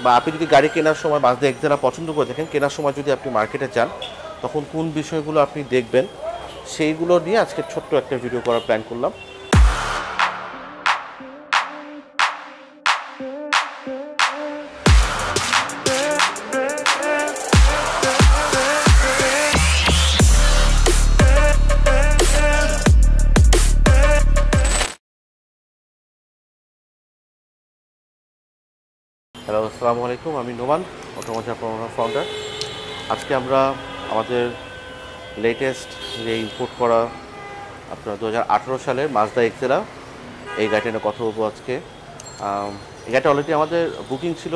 বা আপনি যদি গাড়ি কেনার সময় মাজদা এক্সেলা পছন্দ করে থাকেন, কেনার সময় যদি আপনি মার্কেটে যান তখন কোন বিষয়গুলো আপনি দেখবেন সেইগুলো নিয়ে আজকে ছোট্ট একটা ভিডিও করার প্ল্যান করলাম। হ্যালো, আসসালামু আলাইকুম। আমি নোমান, অটোমোটিভ ফাউন্ডার। আজকে আমরা আমাদের লেটেস্ট যে ইম্পোর্ট করা আপনার 2018 সালের মাজদা এক্সেলা এই গাড়িটা নিয়ে কথা বলবো আজকে। এই গাড়িটা অলরেডি আমাদের বুকিং ছিল,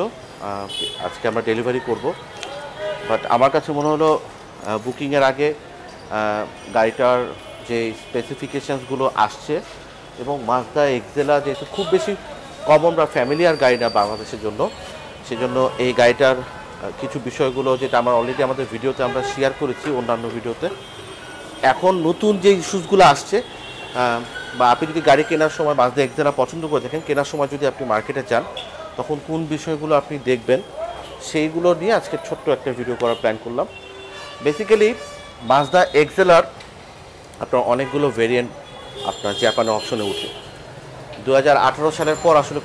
আজকে আমরা ডেলিভারি করব। বাট আমার কাছে মনে হলো বুকিংয়ের আগে গাড়িটার যে স্পেসিফিকেশানসগুলো আসছে এবং মাজদা এক্সেলা যেহেতু খুব বেশি কমন বা ফ্যামিলিয়ার গাড়ি না বাংলাদেশের জন্য, সেজন্য এই গাড়িটার কিছু বিষয়গুলো যেটা আমরা অলরেডি আমাদের ভিডিওতে আমরা শেয়ার করেছি, অন্যান্য ভিডিওতে এখন নতুন যে ইস্যুসগুলো আসছে বা আপনি যদি গাড়ি কেনার সময় মাজদা এক্সেলা পছন্দ করে থাকেন, কেনার সময় যদি আপনি মার্কেটে যান তখন কোন বিষয়গুলো আপনি দেখবেন সেইগুলো নিয়ে আজকে ছোট্ট একটা ভিডিও করার প্ল্যান করলাম। বেসিক্যালি মাজদা এক্সেলার আপনার অনেকগুলো ভেরিয়েন্ট আপনার জাপানে অপশনে উঠে। 2018 সালের পর আসলে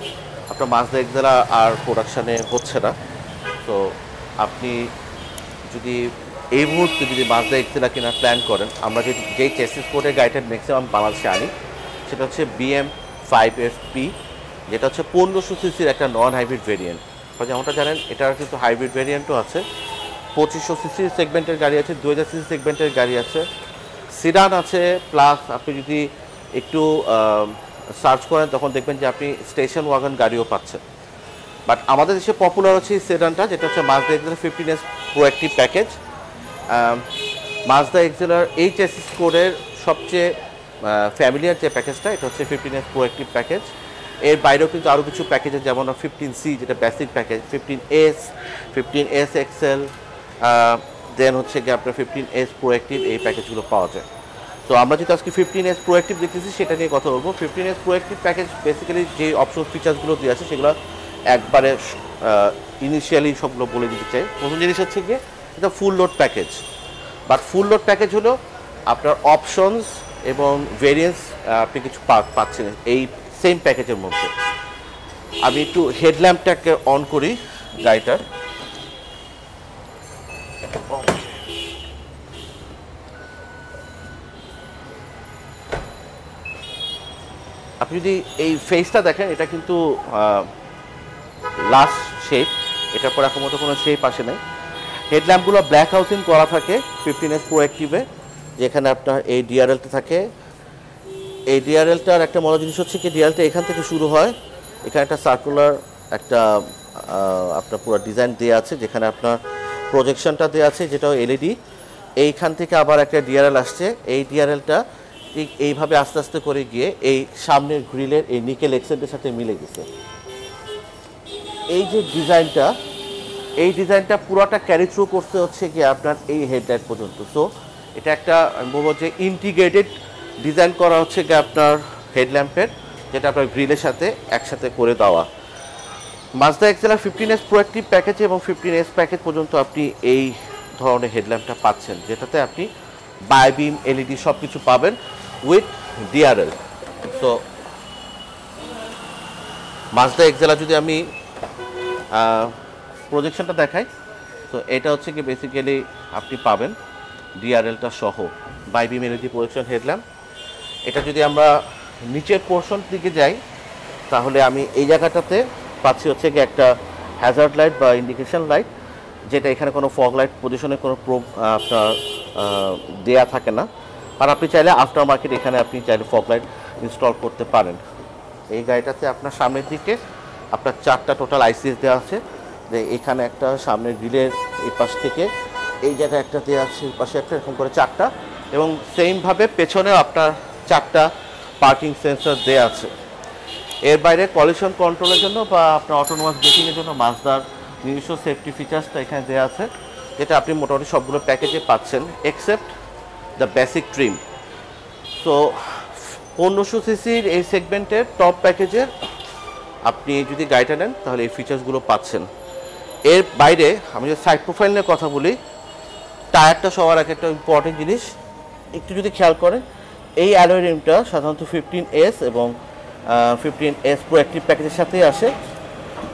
আপনার মাজদা এক্সেলা আর প্রোডাকশানে হচ্ছে না। তো আপনি যদি এই মুহূর্তে যদি মাজদা এক্সেলা কেনার প্ল্যান করেন, আমরা যেই চেসিস কোডের গাড়িটা ম্যাক্সিমাম বাংলাদেশে আনি সেটা হচ্ছে BM5FP, যেটা হচ্ছে 1500 সিসির একটা নন হাইব্রিড ভেরিয়েন্ট। যেমনটা জানেন এটার কিন্তু হাইব্রিড ভেরিয়েন্টও আছে, 2500 সিসি সেগমেন্টের গাড়ি আছে, 2000 সিসি সেগমেন্টের গাড়ি আছে, সিডান আছে, প্লাস আপনি যদি একটু সার্চ করেন তখন দেখবেন যে আপনি স্টেশন ওয়াগন গাড়িও পাচ্ছেন। বাট আমাদের দেশে পপুলার হচ্ছে সেডানটা, যেটা হচ্ছে Mazda Axela 15S proactive package. Mazda এক্সেলার এই চেসিস কোডের সবচেয়ে ফ্যামিলিয়ার যে প্যাকেজটা এটা হচ্ছে 15S প্রোঅ্যাক্টিভ প্যাকেজ। এর বাইরেও কিন্তু আরও কিছু প্যাকেজের যেমন 15C যেটা basic package, 15S, 15S Excel, দেন হচ্ছে গিয়ে আপনার 15S প্রোঅ্যাক্টিভ, এই প্যাকেজগুলো পাওয়া যায়। তো আমরা যেটা আজকে 15S প্রোঅ্যাক্টিভ দেখতেছি সেটা নিয়ে কথা বলবো। 15S প্রোঅ্যাক্টিভ প্যাকেজ বেসিক্যালি যে অপশন ফিচার্সগুলো দিয়ে আছে সেগুলো একবারে ইনিশিয়ালি সবগুলো বলে দিতে চাই। প্রথম জিনিস হচ্ছে গিয়ে এটা full load package. But full load package হলো আপনার অপশনস এবং ভেরিয়েন্স আপনি কিছু পাচ্ছেন এই সেম প্যাকেজের মধ্যে। আমি একটু হেডল্যাম্পটাকে অন করি গাড়িটার। আপনি যদি এই ফেসটা দেখেন এটা কিন্তু লাস্ট শেপ, এটার পর এখন মতো কোনো শেপ আসে নাই। হেডল্যাম্পগুলো ব্ল্যাক হাউসিং করা থাকে 15S প্রোঅ্যাক্টিভে, যেখানে আপনার এই ডিআরএলটা থাকে। এই ডিআরএলটার একটা মজার জিনিস হচ্ছে কি ডিআরএলটা এখান থেকে শুরু হয়, এখানে একটা সার্কুলার একটা আপনার পুরো ডিজাইন দেওয়া আছে, যেখানে আপনার প্রজেকশনটা দেওয়া আছে যেটাও এলইডি। এইখান থেকে আবার একটা ডিআরএল আসছে, এই ডিআরএলটা ঠিক এইভাবে আস্তে আস্তে করে গিয়ে এই সামনের গ্রিলের এই নিকেল এক্সেন্টের সাথে মিলে গেছে। এই যে ডিজাইনটা, এই ডিজাইনটা পুরোটা ক্যারি থ্রু করতে হচ্ছে গিয়ে আপনার এই হেডলাইট পর্যন্ত। সো এটা একটা বলবো যে ইন্টিগ্রেটেড ডিজাইন করা হচ্ছে গিয়ে আপনার হেডল্যাম্পের, যেটা আপনার গ্রিলের সাথে একসাথে করে দেওয়া। মাজদা এক্সেলার 15S প্রোঅ্যাক্টিভ প্যাকেজ এবং 15S প্যাকেজ পর্যন্ত আপনি এই ধরনের হেডল্যাম্পটা পাচ্ছেন, যেটাতে আপনি বাইবিম এলইডি সব কিছু পাবেন with DRL. So Mazda Axela যদি আমি প্রজেকশনটা দেখাই, তো এটা হচ্ছে কি বেসিক্যালি আপনি পাবেন ডিআরএলটা সহ বাইবিম এলইডি প্রজেকশন হেডল্যাম্প। এটা যদি আমরা নিচের পোর্শন দিকে যাই তাহলে আমি এই জায়গাটাতে পাচ্ছি হচ্ছে কি একটা হ্যাজার্ড লাইট বা ইন্ডিকেশন লাইট, যেটা এখানে কোনো ফগ লাইট পজিশনে কোনো আপনার দেয়া থাকে না। আর আপনি চাইলে আফটার মার্কেট এখানে আপনি চাইলে ফগ লাইট ইনস্টল করতে পারেন। এই গাড়িটাতে আপনার সামনের দিকে আপনার 4টা টোটাল আইসিএস দেওয়া আছে, যে এখানে একটা সামনের গ্রিলের এই পাশ থেকে এই জায়গায় একটা দেওয়া আছে, এই পাশে একটা, এরকম করে 4টা, এবং সেমভাবে পেছনেও আপনার 4টা পার্কিং সেন্সর দেওয়া আছে। এর বাইরে কলিশন কন্ট্রোলের জন্য বা আপনার অটোনোমাস ব্রেকিংয়ের জন্য মাজদার নিজস্ব সেফটি ফিচার্সটা এখানে দেওয়া আছে, যেটা আপনি মোটামুটি সবগুলো প্যাকেজে পাচ্ছেন except the basic trim. So 1500 সিসির এই সেগমেন্টের টপ প্যাকেজের আপনি যদি গাড়িটা নেন তাহলে এই ফিচার্সগুলো পাচ্ছেন। এর বাইরে আমি যদি সাইড প্রোফাইল নিয়ে কথা বলি, টায়ারটা সবার আগে একটা ইম্পর্টেন্ট জিনিস, একটু যদি খেয়াল করেন এই অ্যালয় রিমটা সাধারণত 15S এবং 15S প্রো অ্যাক্টিভ প্যাকেজের সাথেই আসে,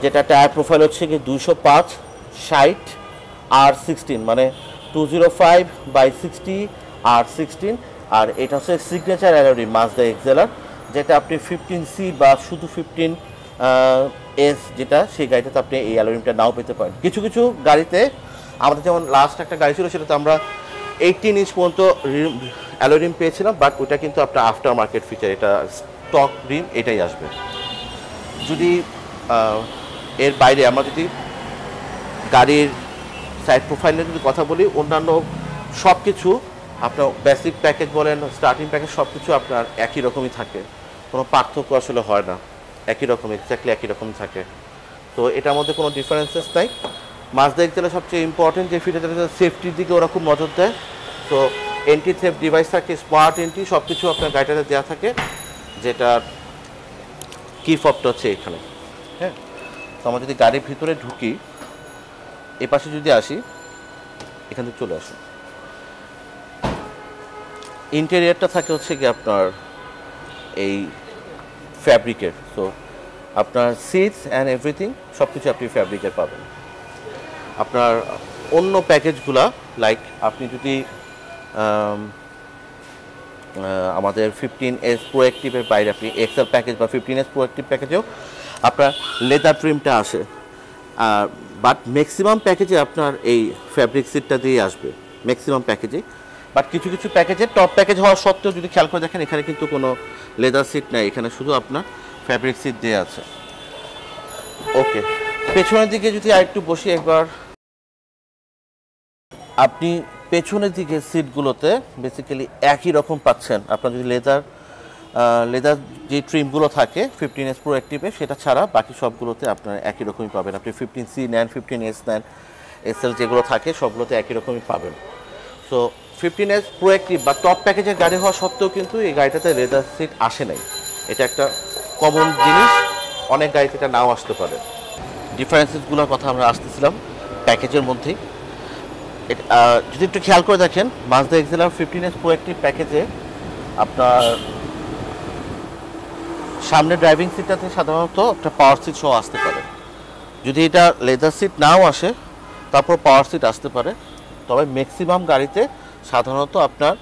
যেটা টায়ার প্রোফাইল হচ্ছে কি 205/60R16, মানে 205/60R16, আর এটা হচ্ছে সিগনেচার অ্যালয় রিম মাজদা এক্সেলার, যেটা আপনি 15C বা শুধু 15S যেটা সেই গাড়িটাতে আপনি এই অ্যালয় রিমটা নাও পেতে পারেন। কিছু কিছু গাড়িতে আমাদের যেমন লাস্ট একটা গাড়ি ছিল সেটাতে আমরা 18 ইঞ্চ পর্যন্ত অ্যালয় রিম পেয়েছিলাম, বাট ওটা কিন্তু আপনার আফটার মার্কেট ফিচার, এটা স্টক রিম এটাই আসবে। যদি এর বাইরে আমরা যদি গাড়ির সাইড প্রোফাইলের যদি কথা বলি, অন্যান্য সব কিছু আপনার বেসিক প্যাকেজ বলেন, স্টার্টিং প্যাকেজ সব কিছু আপনার একই রকমই থাকে, কোনো পার্থক্য আসলে হয় না, একই রকম এক্স্যাক্টলি একই রকম থাকে। তো এটার মধ্যে কোনো ডিফারেন্সেস নাই। মাজদা এক্সেলের সবচেয়ে ইম্পর্টেন্ট যে ফিচারটা, সেফটির দিকে ওরা খুব নজর দেয়। তো এন্টি থেফট ডিভাইস থাকে, স্মার্ট এন্ট্রি, সব কিছু আপনার গাড়িটাতে দেওয়া থাকে, যেটার কি ফবটা হচ্ছে এখানে। হ্যাঁ, তো আমরা যদি গাড়ির ভিতরে ঢুকি, এ পাশে যদি আসি, এখান থেকে চলে আসুন, ইন্টেরিয়ারটা থাকে হচ্ছে কি আপনার এই ফ্যাব্রিকের। সো আপনার সিটস অ্যান্ড এভরিথিং সব কিছু আপনি ফ্যাব্রিকের পাবেন। আপনার অন্য প্যাকেজগুলা লাইক আপনি যদি আমাদের 15S প্রো অ্যাক্টিভের বাইরে আপনি এক্সেল প্যাকেজ বা 15S প্রো অ্যাক্টিভ প্যাকেজেও আপনার লেদার ট্রিমটা আসে, বাট ম্যাক্সিমাম প্যাকেজে আপনার এই ফ্যাব্রিক সিটটা দিয়ে আসবে ম্যাক্সিমাম প্যাকেজে। বাট কিছু কিছু প্যাকেজে টপ প্যাকেজ হওয়া সত্ত্বেও যদি খেয়াল করে দেখেন, এখানে কিন্তু কোনো লেদার সিট নেই, এখানে শুধু আপনার ফ্যাব্রিক সিট দিয়ে আছে। ওকে, পেছনের দিকে যদি আরেকটু বসি একবার, আপনি পেছনের দিকে সিটগুলোতে বেসিক্যালি একই রকম পাচ্ছেন। আপনার যদি লেদার যে ট্রিমগুলো থাকে 15S প্রো অ্যাক্টিভে, সেটা ছাড়া বাকি সবগুলোতে আপনার একই রকমই পাবেন। আপনি 15C নেন, 15S নেন, SL যেগুলো থাকে সবগুলোতে একই রকমই পাবেন। সো 15S প্রো অ্যাক্টিভ বা টপ প্যাকেজের গাড়ি হওয়া সত্ত্বেও কিন্তু এই গাড়িটাতে লেদার সিট আসে নাই, এটা একটা কমন জিনিস, অনেক গাড়িতে এটা নাও আসতে পারে। ডিফারেন্সেসগুলোর কথা আমরা আসতেছিলাম প্যাকেজের মধ্যেই। যদি একটু খেয়াল করে দেখেন, মাজদা এক্সেলার 15S প্রো অ্যাক্টিভ প্যাকেজে আপনার সামনে ড্রাইভিং সিটটাতে সাধারণত একটা পাওয়ার সিট সহ আসতে পারে। যদি এটা লেদার সিট নাও আসে তারপর পাওয়ার সিট আসতে পারে, তবে ম্যাক্সিমাম গাড়িতে সাধারণত আপনার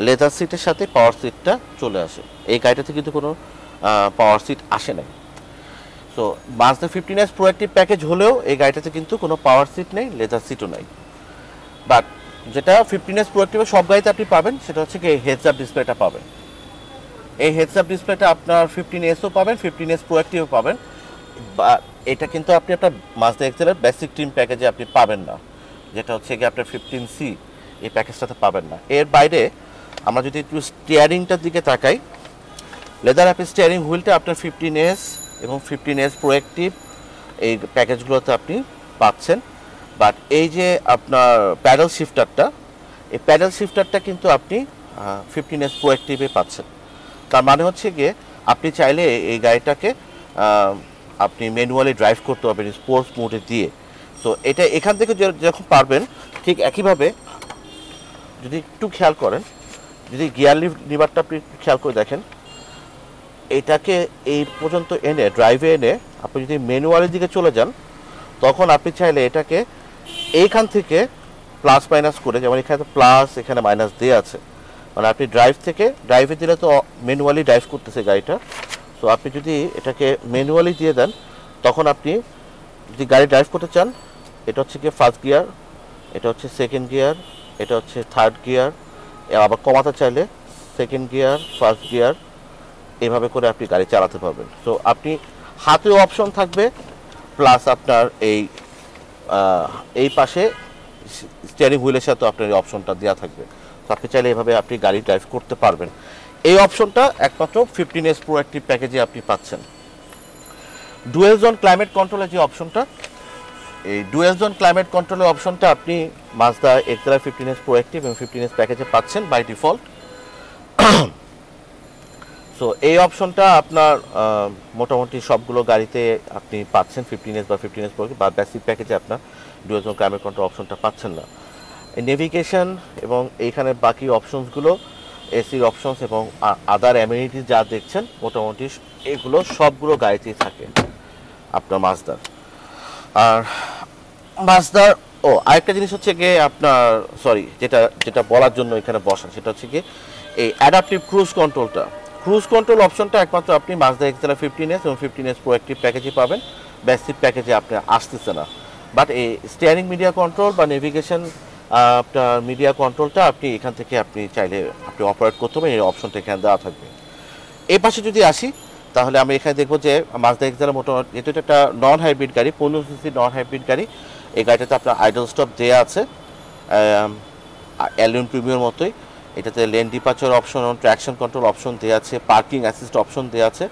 লেদার সিটের সাথে পাওয়ার সিটটা চলে আসে। এই গাড়িটাতে কিন্তু কোনো পাওয়ার সিট আসে নাই। So Mazda 15S pro active package হলেও এই গাড়িটাতে কিন্তু কোনো পাওয়ার সিট নেই, লেদার সিটও নেই। বাট যেটা 15S প্রো অ্যাক্টিভে সব গাড়িতে আপনি পাবেন সেটা হচ্ছে কি হেডস আপ ডিসপ্লেটা পাবেন। এই হেডস আপ ডিসপ্লেটা আপনার 15Sও পাবেন, 15S প্রো অ্যাক্টিভও পাবেন, বা এটা কিন্তু আপনি আপনার মাজদা এক্সেলের বেসিক ট্রিম প্যাকেজে আপনি পাবেন না, যেটা হচ্ছে কি আপনার 15C এই প্যাকেজটাতে পাবেন না। এর বাইরে আমরা যদি একটু স্টিয়ারিংটার দিকে তাকাই, লেদার অ্যাপের স্টিয়ারিং হুইলটা আপনার 15S এবং 15S প্রো অ্যাক্টিভ এই প্যাকেজগুলোতে আপনি পাচ্ছেন। বাট এই যে আপনার প্যাডেল শিফটারটা, এই প্যাডেল শিফটারটা কিন্তু আপনি 15S প্রো অ্যাক্টিভে পাচ্ছেন। তার মানে হচ্ছে গিয়ে আপনি চাইলে এই গাড়িটাকে আপনি ম্যানুয়ালি ড্রাইভ করতে পারবেন স্পোর্টস মোডে দিয়ে। তো এটা এখান থেকে যখন পারবেন, ঠিক একইভাবে যদি একটু খেয়াল করেন, যদি গিয়ার লিভারটা আপনি খেয়াল করে দেখেন, এটাকে এই পর্যন্ত এনে ড্রাইভে এনে আপনি যদি ম্যানুয়ালের দিকে চলে যান, তখন আপনি চাইলে এটাকে এইখান থেকে প্লাস মাইনাস করে, যেমন এখানে তো প্লাস এখানে মাইনাস দিয়ে আছে, মানে আপনি ড্রাইভে দিলে তো ম্যানুয়ালি ড্রাইভ করতেছে গাড়িটা। সো আপনি যদি এটাকে ম্যানুয়ালি দিয়ে দেন, তখন আপনি যদি গাড়ি ড্রাইভ করতে চান, এটা হচ্ছে কি ফার্স্ট গিয়ার, এটা হচ্ছে সেকেন্ড গিয়ার, এটা হচ্ছে থার্ড গিয়ার, আবার কমাতে চাইলে সেকেন্ড গিয়ার, ফার্স্ট গিয়ার, এভাবে করে আপনি গাড়ি চালাতে পারবেন। সো আপনি হাতেও অপশন থাকবে, প্লাস আপনার এই পাশে স্টিয়ারিং হুইলের সাথে আপনার এই অপশনটা দেওয়া থাকবে। তো আপনি চাইলে এভাবে আপনি গাড়ি ড্রাইভ করতে পারবেন। এই অপশনটা একমাত্র 15S প্রো অ্যাক্টিভ প্যাকেজে আপনি পাচ্ছেন। ডুয়েল জোন ক্লাইমেট কন্ট্রোলের যে অপশনটা, এই ডুয়েল জোন ক্লাইমেট কন্ট্রোলের অপশনটা আপনি মাজদা এক্সেলার 15S প্রো অ্যাক্টিভ এবং 15S প্যাকেজে পাচ্ছেন বাই ডিফল্ট। সো এই অপশনটা আপনার মোটামুটি সবগুলো গাড়িতে আপনি পাচ্ছেন 15S বা 15S Pro বা বেসিক প্যাকেজে আপনার ডুয়াল জোন ক্লাইমেট কন্ট্রোল অপশনটা পাচ্ছেন না। এই নেভিগেশন এবং এইখানে বাকি অপশনসগুলো এসির অপশনস এবং আদার অ্যামিনিটিস যা দেখছেন মোটামুটি এগুলো সবগুলো গাড়িতেই থাকে আপনার মাজদার। আর মাজদার আরেকটা জিনিস হচ্ছে গিয়ে আপনার যেটা বলার জন্য এখানে বসা, সেটা হচ্ছে কি এই অ্যাডাপটিভ ক্রুজ কন্ট্রোল অপশনটা একমাত্র আপনি মাজদা এক্সেলা 15S এবং 15S Pro অ্যাক্টিভ প্যাকেজে পাবেন, বেসিক প্যাকেজে আপনি আসতেছে না। বাট এই স্টিয়ারিং মিডিয়া কন্ট্রোল বা নেভিগেশন আপনার মিডিয়া কন্ট্রোলটা আপনি এখান থেকে আপনি চাইলে আপনি অপারেট করতে পারেন, এই অপশনটা এখানে দেওয়া থাকবে। এই পাশে যদি আসি তাহলে আমি এখানে দেখবো যে মাজদা এক্সেলা মোটামুটি যেহেতু এটা একটা নন হাইব্রিড গাড়ি, 15cc নন হাইব্রিড গাড়ি, এই গাড়িটাতে আপনার আইডল স্টপ দেওয়া আছে অ্যালুন প্রিমিয়ার মতোই। এটাতে লেন ডিপারচার অপশন এবং ট্র্যাকশন কন্ট্রোল অপশন দেওয়া আছে, পার্কিং অ্যাসিস্ট অপশন দেওয়া আছে,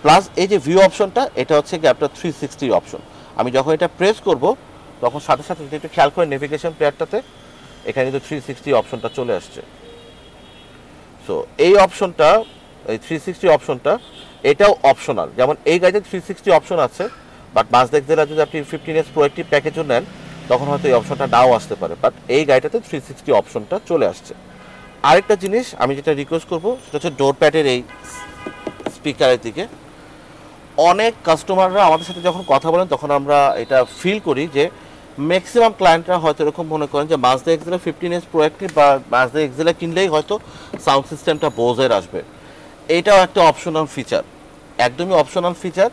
প্লাস এই যে ভিউ অপশনটা এটা হচ্ছে কি আপনার 360 অপশন। আমি যখন এটা প্রেস করব তখন সাথে সাথে একটু খেয়াল করে নেভিগেশন প্লেয়ারটাতে এখানে কিন্তু 360 অপশনটা চলে আসছে। সো এই অপশনটা, এই 360 অপশনটা এটাও অপশনাল। যেমন এই গাড়িতে 360 অপশন আছে, বাট মাজদা এক্সেলা যদি আপনি 15S Pro অ্যাক্টিভ প্যাকেজও নেন তখন হয়তো এই অপশনটা নাও আসতে পারে, বাট এই গাড়িটাতে 360 অপশনটা চলে আসছে। আরেকটা জিনিস আমি যেটা রিকোয়েস্ট করবো সেটা হচ্ছে ডোর প্যাডের এই স্পিকারের দিকে। অনেক কাস্টমাররা আমাদের সাথে যখন কথা বলেন তখন আমরা এটা ফিল করি যে ম্যাক্সিমাম ক্লায়েন্টরা হয়তো এরকম মনে করেন যে Mazda Axela 15S Pro active বা মাজদা এক্সেলা কিনলেই হয়তো সাউন্ড সিস্টেমটা বোজের আসবে। এটাও একটা অপশনাল ফিচার, একদমই অপশনাল ফিচার।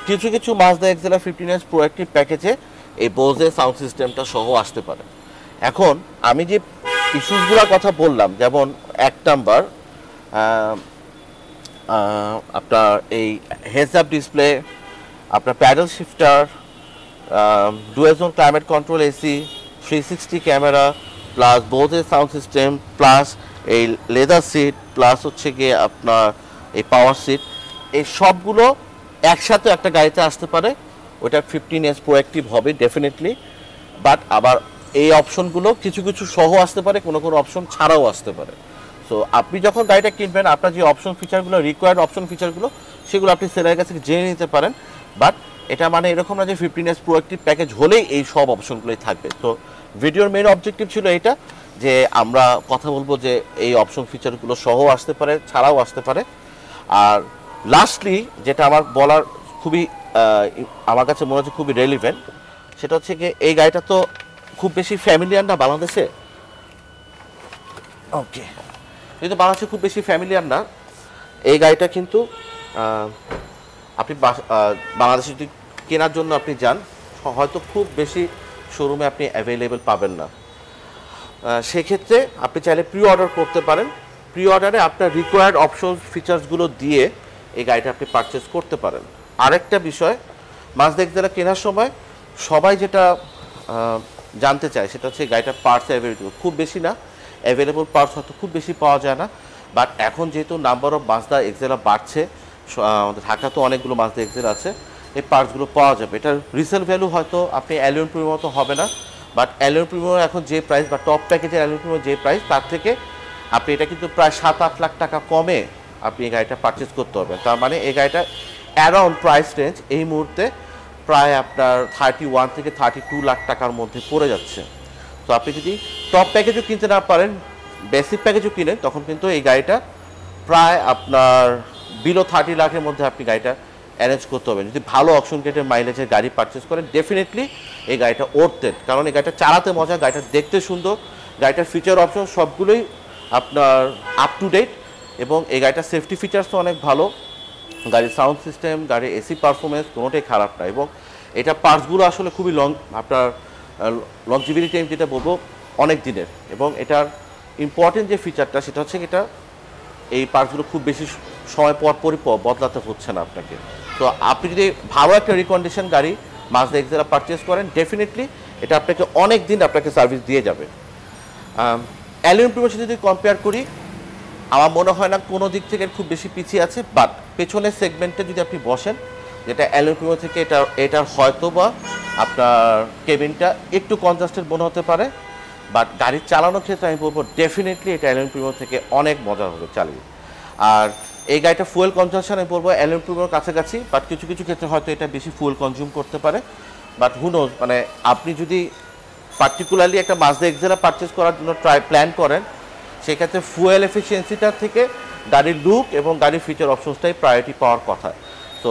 কিছু কিছু Mazda Axela 15S Pro active প্যাকেজে এই বোজের সাউন্ড সিস্টেমটা সহ আসতে পারে। এখন আমি যে ইস্যুসগুলোর কথা বললাম, যেমন এক নাম্বার আপনার এই হেডস আপ ডিসপ্লে, আপনার paddle shifter, dual zone climate control AC, 360 camera, plus বোজের সাউন্ড সিস্টেম, প্লাস এই লেদার সিট, প্লাস হচ্ছে গিয়ে আপনার এই পাওয়ার সিট, এই সবগুলো একসাথে একটা গাড়িতে আসতে পারে। ওটা 15S Pro অ্যাক্টিভ হবে ডেফিনেটলি, বাট আবার এই অপশনগুলো কিছু কিছু সহ আসতে পারে, কোনো কোনো অপশন ছাড়াও আসতে পারে। সো আপনি যখন গাড়িটা কিনবেন আপনার যে অপশন ফিচারগুলো, রিকোয়ার্ড অপশন ফিচারগুলো, সেগুলো আপনি সেলারের কাছ থেকে জেনে নিতে পারেন। বাট এটা মানে এরকম না যে 15S Pro অ্যাক্টিভ প্যাকেজ হলেই এই সব অপশনগুলোই থাকবে। তো ভিডিওর মেইন অবজেক্টিভ ছিল এটা, যে আমরা কথা বলবো যে এই অপশন ফিচারগুলো সহ আসতে পারে, ছাড়াও আসতে পারে। আর লাস্টলি যেটা আমার বলার খুবই আমার কাছে মনে হচ্ছে খুবই রেলিভেন্ট, সেটা হচ্ছে কি এই গাড়িটা তো খুব বেশি ফ্যামিলিয়ার না বাংলাদেশে। ওকে, কিন্তু বাংলাদেশে খুব বেশি ফ্যামিলিয়ার না এই গাড়িটা, কিন্তু আপনি বাংলাদেশে যদি কেনার জন্য আপনি যান হয়তো খুব বেশি শোরুমে আপনি অ্যাভেলেবেল পাবেন না। সেক্ষেত্রে আপনি চাইলে প্রি অর্ডার করতে পারেন। প্রি অর্ডারে আপনার রিকোয়ার্ড অপশন ফিচার্সগুলো দিয়ে এই গাড়িটা আপনি পারচেস করতে পারেন। আরেকটা বিষয়, মাজদা এক্সেলা কেনার সময় সবাই যেটা জানতে চায় সেটা হচ্ছে গাড়িটার পার্টস অ্যাভেলেবল খুব বেশি না, অ্যাভেলেবল পার্টস হয়তো খুব বেশি পাওয়া যায় না। বাট এখন যেহেতু নাম্বার অফ মাজদা এক্সেলা বাড়ছে, আমাদের ঢাকাতেও অনেকগুলো মাজদা এক্সেলা আছে, এই পার্টসগুলো পাওয়া যাবে। এটার রিসেল ভ্যালু হয়তো আপনি অ্যালুন প্রিমিয়ার মতো হবে না, বাট অ্যালুন প্রিমিয়ার এখন যে প্রাইস বা টপ প্যাকেজের অ্যালুন প্রিমিয়ার যে প্রাইস, তার থেকে আপনি এটা কিন্তু প্রায় 7-8 লাখ টাকা কমে আপনি এই গাড়িটা পারচেস করতে পারবেন। তার মানে এই গাড়িটা অ্যারাউন্ড প্রাইস রেঞ্জ এই মুহূর্তে প্রায় আপনার 31 থেকে 32 লাখ টাকার মধ্যে পড়ে যাচ্ছে। তো আপনি যদি টপ প্যাকেজও কিনতে না পারেন, বেসিক প্যাকেজও কিনেন, তখন কিন্তু এই গাড়িটা প্রায় আপনার বিলো 30 লাখের মধ্যে আপনি গাড়িটা অ্যারেঞ্জ করতে হবে। যদি ভালো অপশন গেটের মাইলেজের গাড়ি পারচেস করেন ডেফিনেটলি এই গাড়িটা ওর্থেড, কারণ এই গাড়িটা চালাতে মজা, গাড়িটা দেখতে সুন্দর, গাড়িটার ফিচার অপশন সবগুলোই আপনার আপ টু ডেট, এবং এই গাড়িটার সেফটি ফিচার্সও অনেক ভালো। গাড়ির সাউন্ড সিস্টেম, গাড়ির এসি পারফরমেন্স কোনোটাই খারাপ না, এবং এটা পার্টসগুলো আসলে খুবই আপনার লংজিভিটি টাইম যেটা বলবো অনেক দিনের। এবং এটার ইম্পর্টেন্ট যে ফিচারটা সেটা হচ্ছে এটা এই পার্টসগুলো খুব বেশি সময় পর পরই বদলাতে হচ্ছে না আপনাকে। তো আপনি যদি ভালো একটা রিকন্ডিশন গাড়ি মাজদা এক্সেলা পারচেস করেন ডেফিনেটলি এটা আপনাকে অনেক দিন আপনাকে সার্ভিস দিয়ে যাবে। অ্যালুমিনিয়াম প্রিমিয়ার যদি কম্পেয়ার করি আমার মনে হয় না কোনো দিক থেকে খুব বেশি পিছিয়ে আছে, বাট পেছনের সেগমেন্টে যদি আপনি বসেন, যেটা অ্যালুমিনিয়াম প্রিমিয়ার থেকে এটার হয়তো বা আপনার কেবিনটা একটু কনজাস্টেড মনে হতে পারে, বাট গাড়ি চালানোর ক্ষেত্রে আমি বলবো ডেফিনেটলি এটা অ্যালুমিনিয়াম প্রিমিয়ার থেকে অনেক মজা হবে চালিয়ে। আর এই গাড়িটা ফুয়েল কনজাম্পশন আমি বলবো এলএমপির কাছাকাছি, বাট কিছু কিছু ক্ষেত্রে হয়তো এটা বেশি ফুয়েল কনজিউম করতে পারে। বাট হু নোজ, মানে আপনি যদি পার্টিকুলারলি একটা মাজদা এক্সেলা পারচেস করার জন্য প্ল্যান করেন, সেক্ষেত্রে ফুয়েল এফিসিয়েন্সিটা থেকে গাড়ির লুক এবং গাড়ির ফিচার অপশনসটাই প্রায়োরিটি পাওয়ার কথা। তো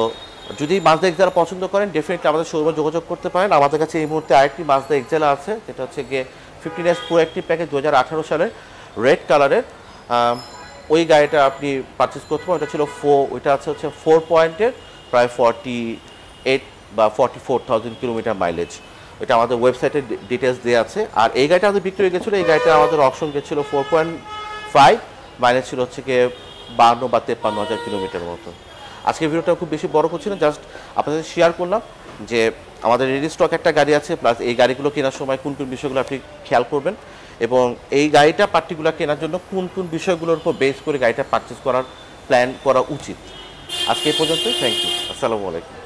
যদি মাজদা এক্সেলা পছন্দ করেন ডেফিনেটলি আমাদের শোরুমে যোগাযোগ করতে পারেন। আমাদের কাছে এই মুহূর্তে আরেকটি মাজদা এক্সেলা আছে, যেটা হচ্ছে গিয়ে 15S প্রো অ্যাক্টিভ প্যাকেজ 2018 সালের রেড কালারের। ওই গাড়িটা আপনি পারচেস করতে পারেন। ওটা ছিল ওইটা আছে হচ্ছে 4 পয়েন্টের, প্রায় 48 বা 44,000 কিলোমিটার মাইলেজ। এটা আমাদের ওয়েবসাইটে ডিটেলস দেওয়া আছে। আর এই গাড়িটা আমাদের বিক্রি হয়ে গেছিলো, এই গাড়িটা আমাদের অপশন গেছিলো 4.5, মাইলেজ ছিল হচ্ছে গিয়ে 52 বা 53,000 কিলোমিটার মতো। আজকে ভিডিওটা খুব বেশি বড় করছি না, জাস্ট আপনাদের শেয়ার করলাম যে আমাদের রেডি স্টক একটা গাড়ি আছে, প্লাস এই গাড়িগুলো কেনার সময় কোন কোন বিষয়গুলো আপনি খেয়াল করবেন এবং এই গাড়িটা পার্টিকুলার কেনার জন্য কোন কোন বিষয়গুলোর উপর বেস করে গাড়িটা পারচেস করার প্ল্যান করা উচিত। আজকে এই পর্যন্তই, থ্যাংক ইউ, আসসালামু আলাইকুম।